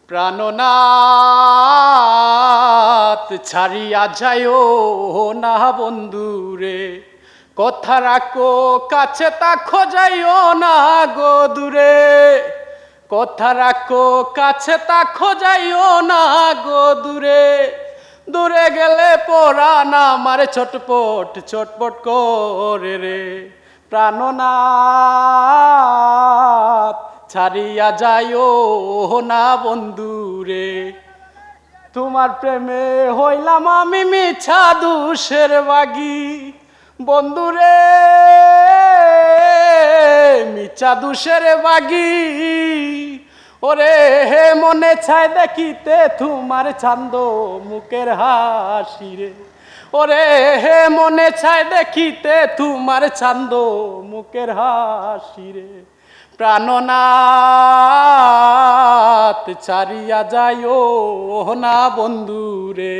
প্রাণনাথ ছাড়িয়া যাইও না বন্ধুরে, কথা রাখো কাছে তা খোঁজাইও না গো দূরে, কথা রাখো কাছে তা খোঁজাইও না গো দূরে, দূরে গেলে পরাণ আমার ছটপট ছটপট করে রে। প্রাণনাথ ছাড়িয়া যাইও না বন্ধুরে, তোমার প্রেমে হইলাম আমি মিছা দুষের বাগি বন্ধুরে, মিছা দুষের বাগি। ওরে হে মনে চায় দেখিতে তোমার চান্দ মুখের হাসি রে, ওরে হে মনে চায় দেখিতে তোমার চান্দ মুখের হাসি রে। প্রাণনাথ ছাড়িয়া যাইও না বন্ধুরে।